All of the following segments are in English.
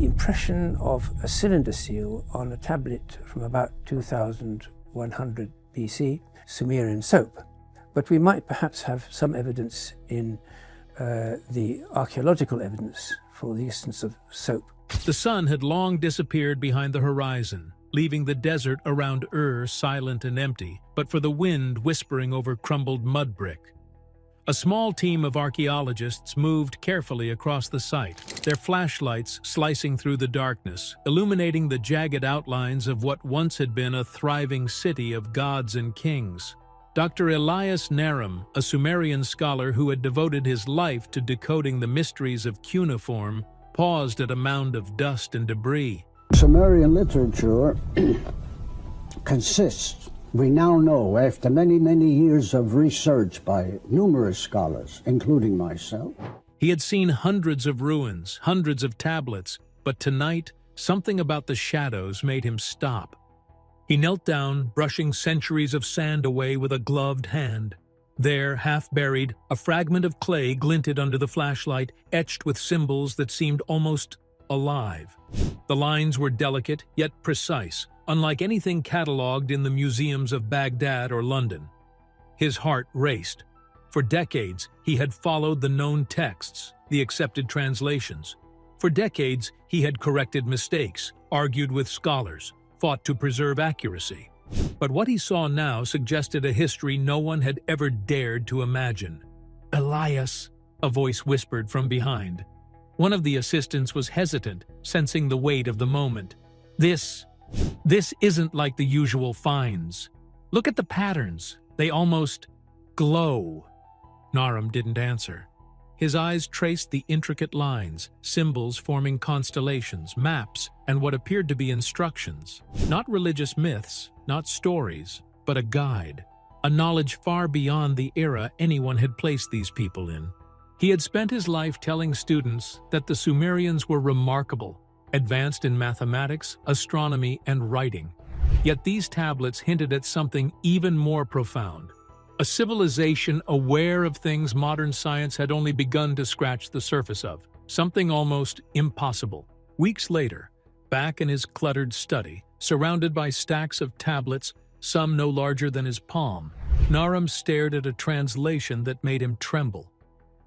impression of a cylinder seal on a tablet from about 2100 BC, Sumerian soap. But we might perhaps have some evidence in the archaeological evidence for the existence of soap. The sun had long disappeared behind the horizon, leaving the desert around Ur silent and empty, but for the wind whispering over crumbled mud brick. A small team of archaeologists moved carefully across the site, their flashlights slicing through the darkness, illuminating the jagged outlines of what once had been a thriving city of gods and kings. Dr. Elias Naram, a Sumerian scholar who had devoted his life to decoding the mysteries of cuneiform, paused at a mound of dust and debris. Sumerian literature consists, we now know, after many, many years of research by numerous scholars, including myself. He had seen hundreds of ruins, hundreds of tablets, but tonight, something about the shadows made him stop. He knelt down, brushing centuries of sand away with a gloved hand. There, half buried, a fragment of clay glinted under the flashlight, etched with symbols that seemed almost alive. The lines were delicate, yet precise, unlike anything catalogued in the museums of Baghdad or London. His heart raced. For decades, he had followed the known texts, the accepted translations. For decades, he had corrected mistakes, argued with scholars, fought to preserve accuracy. But what he saw now suggested a history no one had ever dared to imagine. "Elias," a voice whispered from behind. One of the assistants was hesitant, sensing the weight of the moment. This isn't like the usual finds. Look at the patterns. They almost glow. Naram didn't answer. His eyes traced the intricate lines, symbols forming constellations, maps, and what appeared to be instructions. Not religious myths, not stories, but a guide. A knowledge far beyond the era anyone had placed these people in. He had spent his life telling students that the Sumerians were remarkable, advanced in mathematics, astronomy, and writing. Yet these tablets hinted at something even more profound. A civilization aware of things modern science had only begun to scratch the surface of. Something almost impossible. Weeks later, back in his cluttered study, surrounded by stacks of tablets, some no larger than his palm, Naram stared at a translation that made him tremble.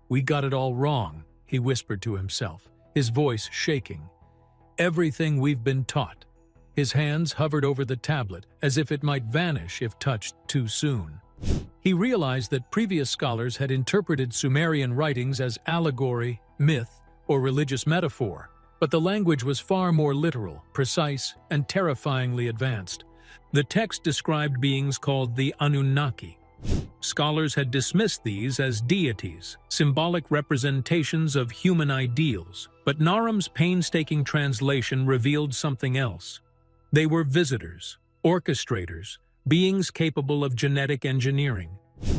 "We got it all wrong," he whispered to himself, his voice shaking. "Everything we've been taught." His hands hovered over the tablet, as if it might vanish if touched too soon. He realized that previous scholars had interpreted Sumerian writings as allegory, myth, or religious metaphor, but the language was far more literal, precise, and terrifyingly advanced. The text described beings called the Anunnaki. Scholars had dismissed these as deities, symbolic representations of human ideals, but Naram's painstaking translation revealed something else. They were visitors, orchestrators, beings capable of genetic engineering.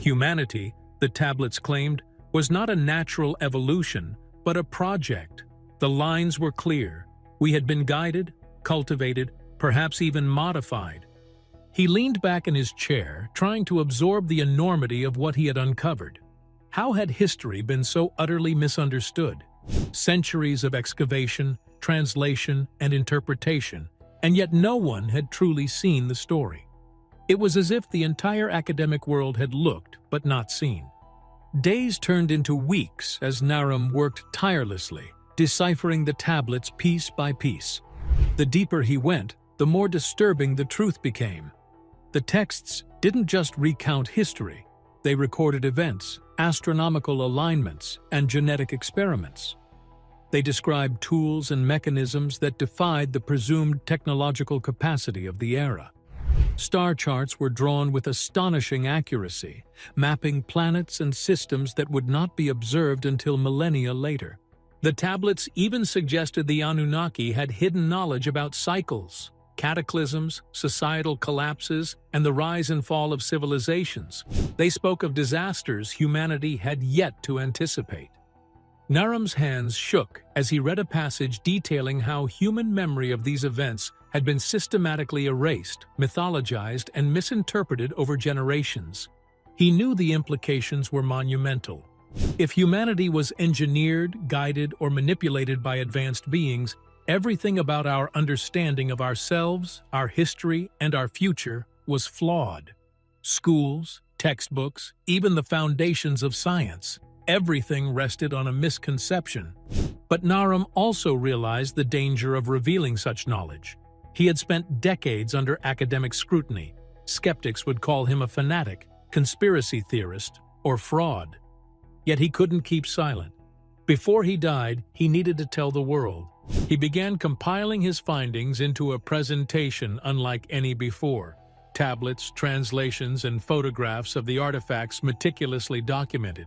Humanity, the tablets claimed, was not a natural evolution, but a project. The lines were clear. We had been guided, cultivated, perhaps even modified. He leaned back in his chair, trying to absorb the enormity of what he had uncovered. How had history been so utterly misunderstood? Centuries of excavation, translation, and interpretation, and yet no one had truly seen the story. It was as if the entire academic world had looked but not seen. Days turned into weeks as Naram worked tirelessly, deciphering the tablets piece by piece. The deeper he went, the more disturbing the truth became. The texts didn't just recount history, they recorded events, astronomical alignments, and genetic experiments. They described tools and mechanisms that defied the presumed technological capacity of the era. Star charts were drawn with astonishing accuracy, mapping planets and systems that would not be observed until millennia later. The tablets even suggested the Anunnaki had hidden knowledge about cycles, cataclysms, societal collapses, and the rise and fall of civilizations. They spoke of disasters humanity had yet to anticipate. Naram's hands shook as he read a passage detailing how human memory of these events had been systematically erased, mythologized, and misinterpreted over generations. He knew the implications were monumental. If humanity was engineered, guided, or manipulated by advanced beings, everything about our understanding of ourselves, our history, and our future was flawed. Schools, textbooks, even the foundations of science, everything rested on a misconception. But Naram also realized the danger of revealing such knowledge. He had spent decades under academic scrutiny. Skeptics would call him a fanatic, conspiracy theorist, or fraud. Yet he couldn't keep silent. Before he died, he needed to tell the world. He began compiling his findings into a presentation unlike any before. Tablets, translations, and photographs of the artifacts meticulously documented.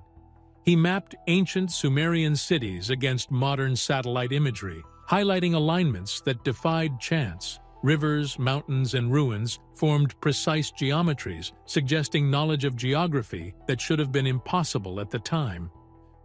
He mapped ancient Sumerian cities against modern satellite imagery, highlighting alignments that defied chance. Rivers, mountains, and ruins formed precise geometries, suggesting knowledge of geography that should have been impossible at the time.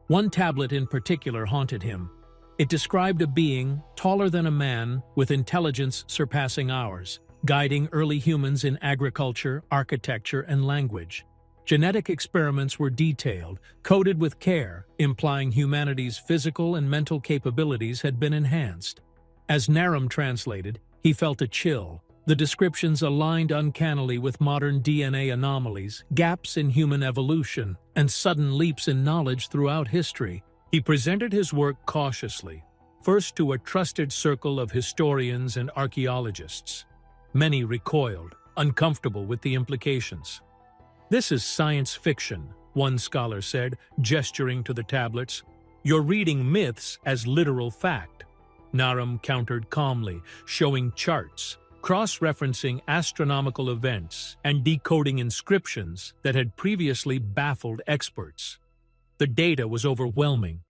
One tablet in particular haunted him. It described a being taller than a man with intelligence surpassing ours, guiding early humans in agriculture, architecture, and language. Genetic experiments were detailed, coded with care, implying humanity's physical and mental capabilities had been enhanced. As Naram translated, he felt a chill. The descriptions aligned uncannily with modern DNA anomalies, gaps in human evolution, and sudden leaps in knowledge throughout history. He presented his work cautiously, first to a trusted circle of historians and archaeologists. Many recoiled, uncomfortable with the implications. "This is science fiction," one scholar said, gesturing to the tablets. "You're reading myths as literal fact." Naram countered calmly, showing charts, cross-referencing astronomical events, and decoding inscriptions that had previously baffled experts. The data was overwhelming.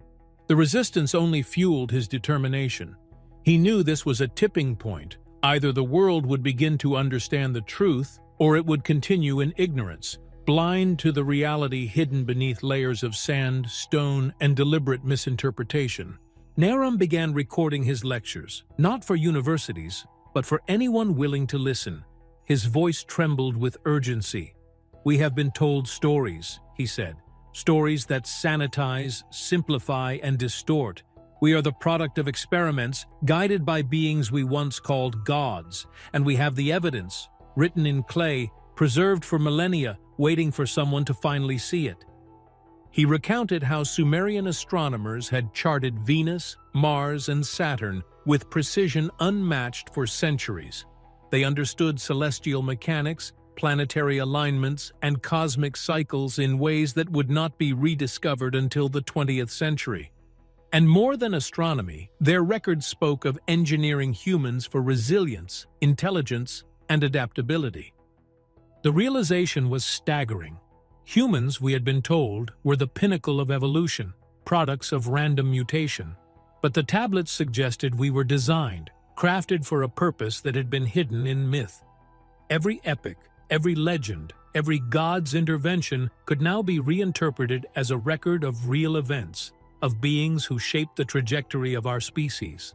The resistance only fueled his determination. He knew this was a tipping point. Either the world would begin to understand the truth, or it would continue in ignorance, blind to the reality hidden beneath layers of sand, stone, and deliberate misinterpretation. Naram began recording his lectures, not for universities, but for anyone willing to listen. His voice trembled with urgency. "We have been told stories," he said, "stories that sanitize, simplify, and distort. We are the product of experiments guided by beings we once called gods, and we have the evidence, written in clay, preserved for millennia, waiting for someone to finally see it." He recounted how Sumerian astronomers had charted Venus, Mars, and Saturn with precision unmatched for centuries. They understood celestial mechanics, planetary alignments, and cosmic cycles in ways that would not be rediscovered until the 20th century. And more than astronomy, their records spoke of engineering humans for resilience, intelligence, and adaptability. The realization was staggering. Humans, we had been told, were the pinnacle of evolution, products of random mutation. But the tablets suggested we were designed, crafted for a purpose that had been hidden in myth. Every epic, every legend, every god's intervention could now be reinterpreted as a record of real events, of beings who shaped the trajectory of our species.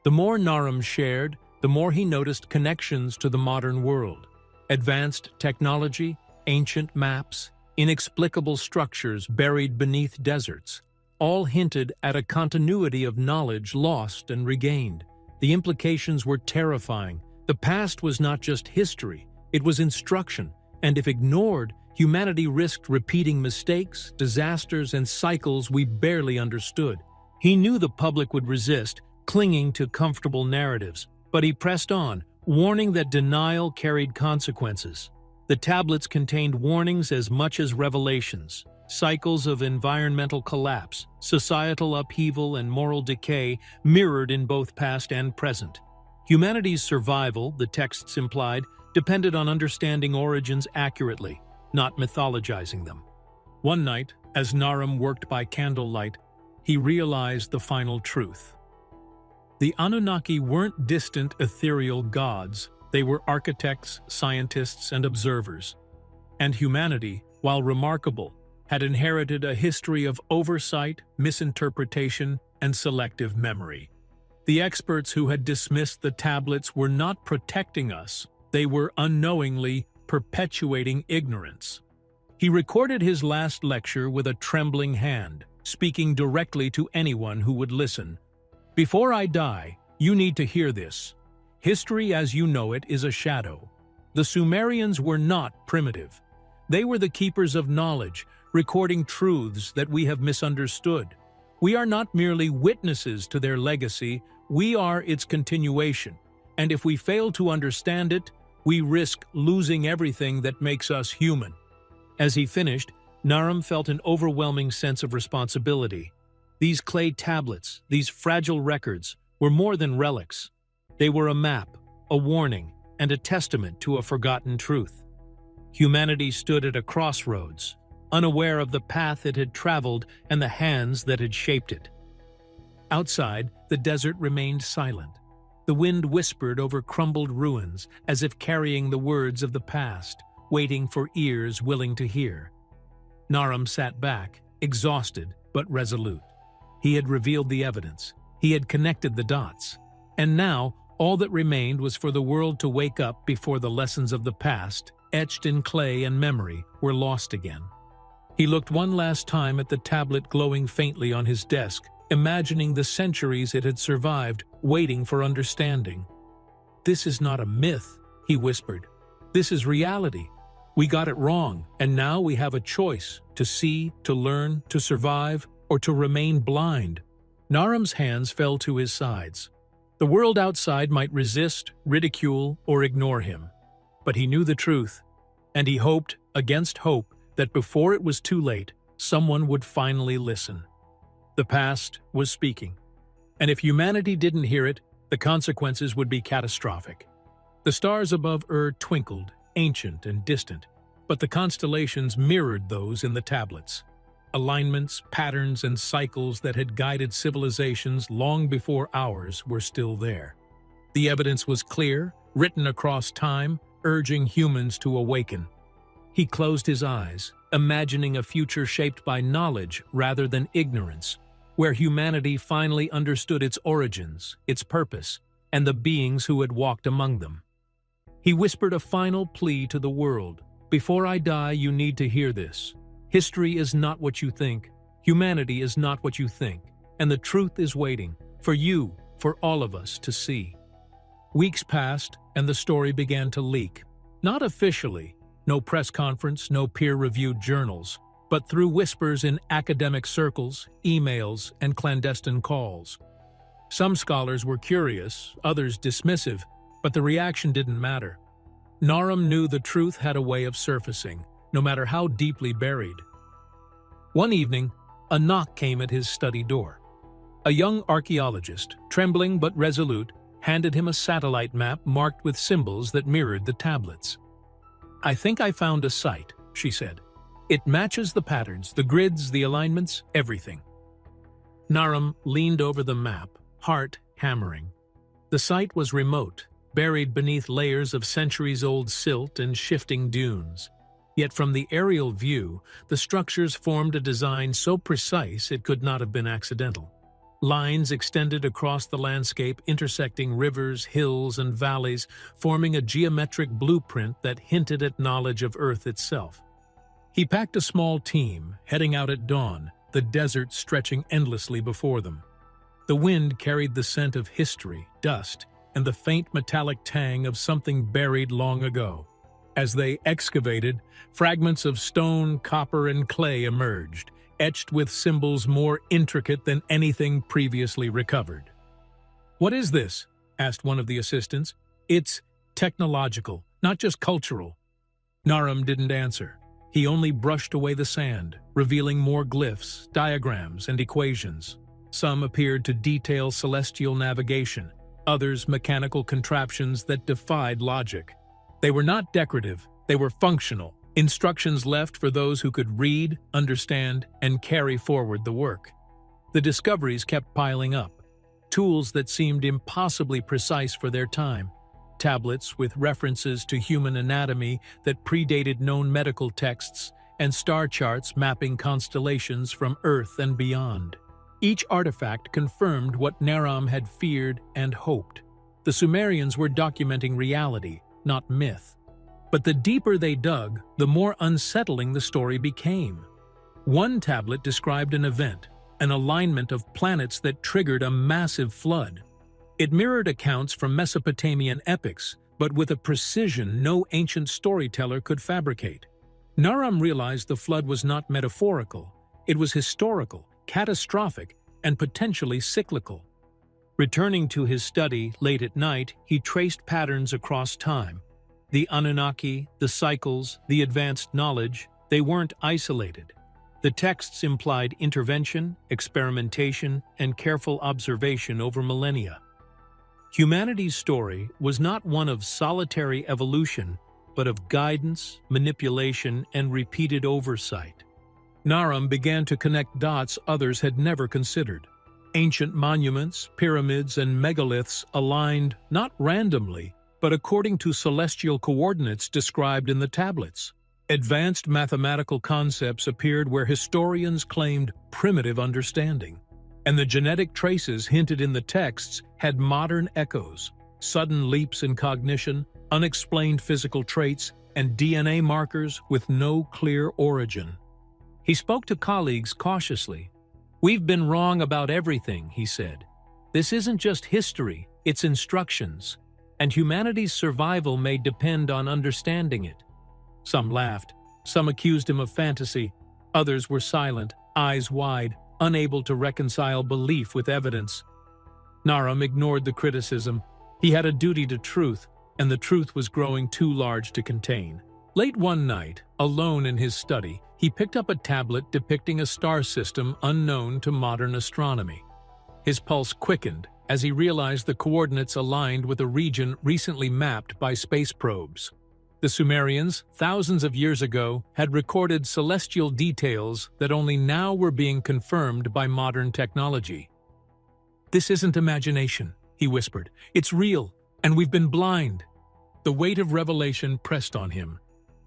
The more Naram shared, the more he noticed connections to the modern world. Advanced technology, ancient maps, inexplicable structures buried beneath deserts, all hinted at a continuity of knowledge lost and regained. The implications were terrifying. The past was not just history, it was instruction, and if ignored, humanity risked repeating mistakes, disasters, and cycles we barely understood. He knew the public would resist, clinging to comfortable narratives, but he pressed on, warning that denial carried consequences. The tablets contained warnings as much as revelations. Cycles of environmental collapse, societal upheaval, and moral decay mirrored in both past and present. Humanity's survival, the texts implied, depended on understanding origins accurately, not mythologizing them. One night, as Naram worked by candlelight, he realized the final truth. The Anunnaki weren't distant ethereal gods. They were architects, scientists, and observers. And humanity, while remarkable, had inherited a history of oversight, misinterpretation, and selective memory. The experts who had dismissed the tablets were not protecting us, they were unknowingly perpetuating ignorance. He recorded his last lecture with a trembling hand, speaking directly to anyone who would listen. "Before I die, You need to hear this. History as you know it is a shadow. The Sumerians were not primitive. They were the keepers of knowledge, recording truths that we have misunderstood. We are not merely witnesses to their legacy, we are its continuation. And if we fail to understand it, we risk losing everything that makes us human. As he finished, Naram felt an overwhelming sense of responsibility. These clay tablets, these fragile records, were more than relics. They were a map, a warning, and a testament to a forgotten truth. Humanity stood at a crossroads, unaware of the path it had traveled and the hands that had shaped it. Outside, the desert remained silent. The wind whispered over crumbled ruins as if carrying the words of the past, waiting for ears willing to hear. Naram sat back, exhausted but resolute. He had revealed the evidence. He had connected the dots. And now, all that remained was for the world to wake up before the lessons of the past, etched in clay and memory, were lost again. He looked one last time at the tablet glowing faintly on his desk, imagining the centuries it had survived, waiting for understanding. "This is not a myth," he whispered. "This is reality. We got it wrong, and now we have a choice: to see, to learn, to survive, or to remain blind." Naram's hands fell to his sides. The world outside might resist, ridicule, or ignore him. But he knew the truth, and he hoped, against hope, that before it was too late, someone would finally listen. The past was speaking, and if humanity didn't hear it, the consequences would be catastrophic. The stars above twinkled, ancient and distant, but the constellations mirrored those in the tablets. Alignments, patterns, and cycles that had guided civilizations long before ours were still there. The evidence was clear, written across time, urging humans to awaken. He closed his eyes, imagining a future shaped by knowledge rather than ignorance, where humanity finally understood its origins, its purpose, and the beings who had walked among them. He whispered a final plea to the world: "Before I die, you need to hear this. History is not what you think, humanity is not what you think, and the truth is waiting for you, for all of us to see." Weeks passed, and the story began to leak. Not officially, no press conference, no peer-reviewed journals, but through whispers in academic circles, emails, and clandestine calls. Some scholars were curious, others dismissive, but the reaction didn't matter. Naram knew the truth had a way of surfacing, no matter how deeply buried. One evening, a knock came at his study door. A young archaeologist, trembling but resolute, handed him a satellite map marked with symbols that mirrored the tablets. "I think I found a site," she said. "It matches the patterns, the grids, the alignments, everything." Naram leaned over the map, heart hammering. The site was remote, buried beneath layers of centuries-old silt and shifting dunes. Yet from the aerial view, the structures formed a design so precise it could not have been accidental. Lines extended across the landscape, intersecting rivers, hills, and valleys, forming a geometric blueprint that hinted at knowledge of Earth itself. He packed a small team, heading out at dawn, the desert stretching endlessly before them. The wind carried the scent of history, dust, and the faint metallic tang of something buried long ago. As they excavated, fragments of stone, copper, and clay emerged, etched with symbols more intricate than anything previously recovered. "What is this?" asked one of the assistants. "It's technological, not just cultural." Naram didn't answer. He only brushed away the sand, revealing more glyphs, diagrams, and equations. Some appeared to detail celestial navigation, others mechanical contraptions that defied logic. They were not decorative, they were functional, instructions left for those who could read, understand, and carry forward the work. The discoveries kept piling up, tools that seemed impossibly precise for their time, tablets with references to human anatomy that predated known medical texts, and star charts mapping constellations from Earth and beyond. Each artifact confirmed what Naram had feared and hoped. The Sumerians were documenting reality, not myth. But the deeper they dug, the more unsettling the story became. One tablet described an event, an alignment of planets that triggered a massive flood. It mirrored accounts from Mesopotamian epics, but with a precision no ancient storyteller could fabricate. Naram realized the flood was not metaphorical. It was historical, catastrophic, and potentially cyclical. Returning to his study late at night, he traced patterns across time. The Anunnaki, the cycles, the advanced knowledge, they weren't isolated. The texts implied intervention, experimentation, and careful observation over millennia. Humanity's story was not one of solitary evolution, but of guidance, manipulation, and repeated oversight. Naram began to connect dots others had never considered. Ancient monuments, pyramids, and megaliths aligned not randomly, but according to celestial coordinates described in the tablets. Advanced mathematical concepts appeared where historians claimed primitive understanding. And the genetic traces hinted in the texts had modern echoes, sudden leaps in cognition, unexplained physical traits, and DNA markers with no clear origin. He spoke to colleagues cautiously. "We've been wrong about everything," he said. "This isn't just history, it's instructions, and humanity's survival may depend on understanding it." Some laughed, some accused him of fantasy, others were silent, eyes wide, unable to reconcile belief with evidence. Naram ignored the criticism. He had a duty to truth, and the truth was growing too large to contain. Late one night, alone in his study, he picked up a tablet depicting a star system unknown to modern astronomy. His pulse quickened as he realized the coordinates aligned with a region recently mapped by space probes. The Sumerians, thousands of years ago, had recorded celestial details that only now were being confirmed by modern technology. "This isn't imagination," he whispered. "It's real, and we've been blind." The weight of revelation pressed on him.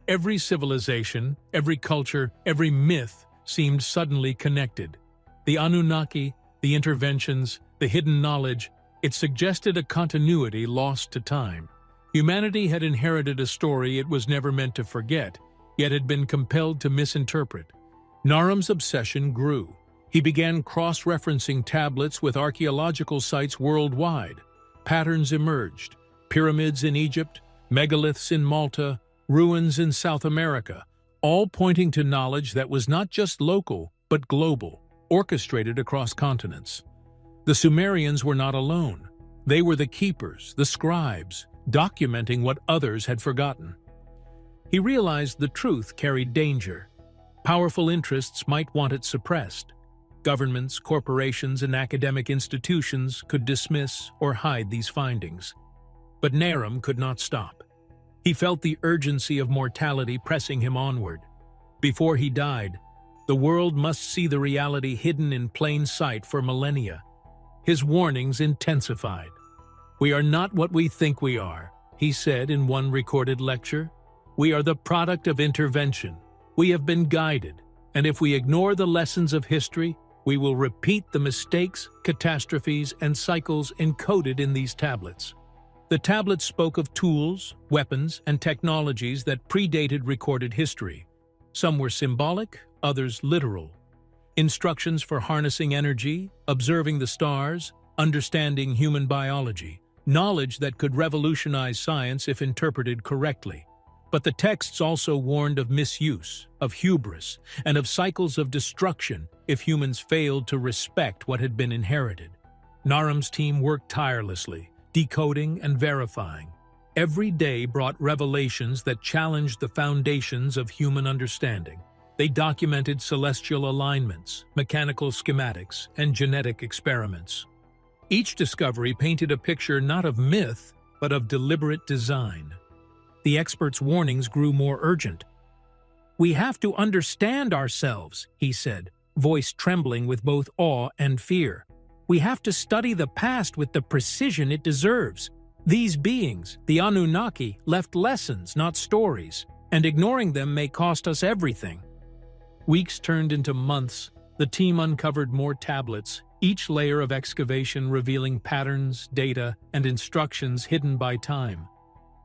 Every civilization, every culture, every myth seemed suddenly connected. The Anunnaki, the interventions, the hidden knowledge, it suggested a continuity lost to time. Humanity had inherited a story it was never meant to forget, yet had been compelled to misinterpret. Naram's obsession grew. He began cross-referencing tablets with archaeological sites worldwide. Patterns emerged: pyramids in Egypt, megaliths in Malta, ruins in South America, all pointing to knowledge that was not just local, but global, orchestrated across continents. The Sumerians were not alone. They were the keepers, the scribes, documenting what others had forgotten. He realized the truth carried danger. Powerful interests might want it suppressed. Governments, corporations, and academic institutions could dismiss or hide these findings. But Naram could not stop. He felt the urgency of mortality pressing him onward. Before he died, the world must see the reality hidden in plain sight for millennia. His warnings intensified. "We are not what we think we are," he said in one recorded lecture. "We are the product of intervention. We have been guided, and if we ignore the lessons of history, we will repeat the mistakes, catastrophes, and cycles encoded in these tablets." The tablets spoke of tools, weapons, and technologies that predated recorded history. Some were symbolic, others literal. Instructions for harnessing energy, observing the stars, understanding human biology. Knowledge that could revolutionize science if interpreted correctly. But the texts also warned of misuse, of hubris, and of cycles of destruction if humans failed to respect what had been inherited. Naram's team worked tirelessly, decoding and verifying. Every day brought revelations that challenged the foundations of human understanding. They documented celestial alignments, mechanical schematics, and genetic experiments. Each discovery painted a picture not of myth, but of deliberate design. The experts' warnings grew more urgent. "We have to understand ourselves," he said, voice trembling with both awe and fear. "We have to study the past with the precision it deserves. These beings, the Anunnaki, left lessons, not stories, and ignoring them may cost us everything." Weeks turned into months. The team uncovered more tablets, each layer of excavation revealing patterns, data, and instructions hidden by time.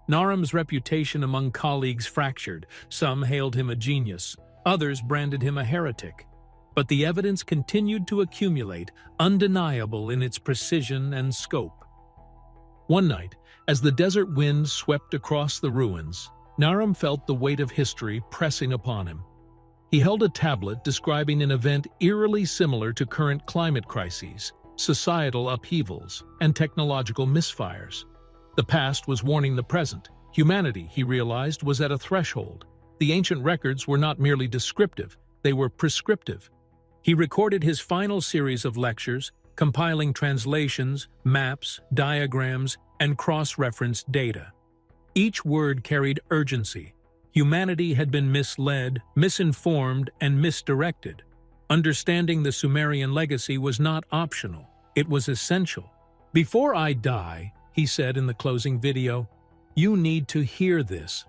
Naram's reputation among colleagues fractured. Some hailed him a genius, others branded him a heretic. But the evidence continued to accumulate, undeniable in its precision and scope. One night, as the desert wind swept across the ruins, Naram felt the weight of history pressing upon him. He held a tablet describing an event eerily similar to current climate crises, societal upheavals, and technological misfires. The past was warning the present. Humanity, he realized, was at a threshold. The ancient records were not merely descriptive, they were prescriptive. He recorded his final series of lectures, compiling translations, maps, diagrams, and cross-referenced data. Each word carried urgency. Humanity had been misled, misinformed, and misdirected. Understanding the Sumerian legacy was not optional, it was essential. "Before I die," he said in the closing video, "you need to hear this.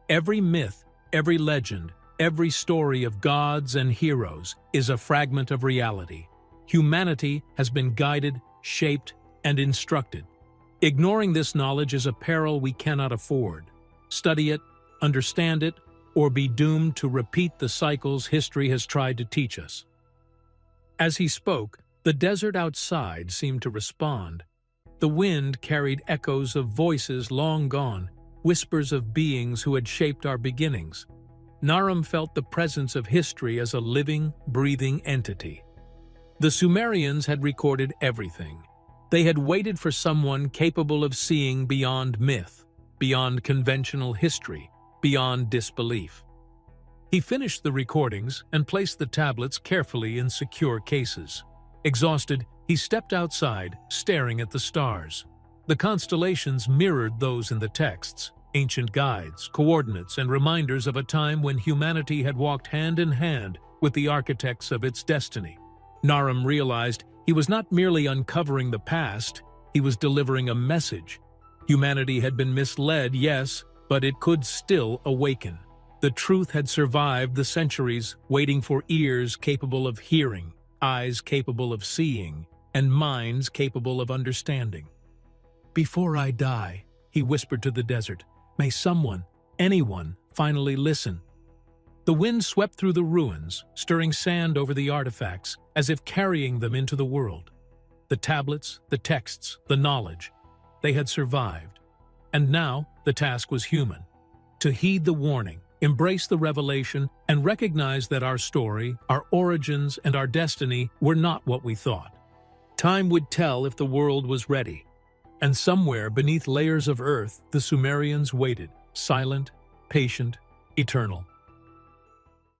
Every myth, every legend, every story of gods and heroes is a fragment of reality. Humanity has been guided, shaped, and instructed. Ignoring this knowledge is a peril we cannot afford. Study it, understand it, or be doomed to repeat the cycles history has tried to teach us." As he spoke, the desert outside seemed to respond. The wind carried echoes of voices long gone, whispers of beings who had shaped our beginnings. Naram felt the presence of history as a living, breathing entity. The Sumerians had recorded everything. They had waited for someone capable of seeing beyond myth, beyond conventional history, beyond disbelief. He finished the recordings and placed the tablets carefully in secure cases. Exhausted, he stepped outside, staring at the stars. The constellations mirrored those in the texts, ancient guides, coordinates, and reminders of a time when humanity had walked hand in hand with the architects of its destiny. Naram realized he was not merely uncovering the past, he was delivering a message. Humanity had been misled, yes, but it could still awaken. The truth had survived the centuries, waiting for ears capable of hearing, eyes capable of seeing, and minds capable of understanding. "Before I die," he whispered to the desert, "may someone, anyone, finally listen." The wind swept through the ruins, stirring sand over the artifacts, as if carrying them into the world. The tablets, the texts, the knowledge, they had survived. And now, the task was human. To heed the warning, embrace the revelation, and recognize that our story, our origins, and our destiny were not what we thought. Time would tell if the world was ready. And somewhere beneath layers of earth, the Sumerians waited, silent, patient, eternal.